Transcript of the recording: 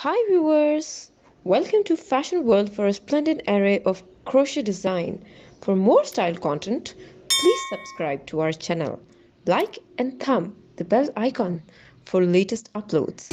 Hi viewers! Welcome to Fashion World for a splendid array of crochet design. For more style content, please subscribe to our channel. Like and thumb the bell icon for latest uploads.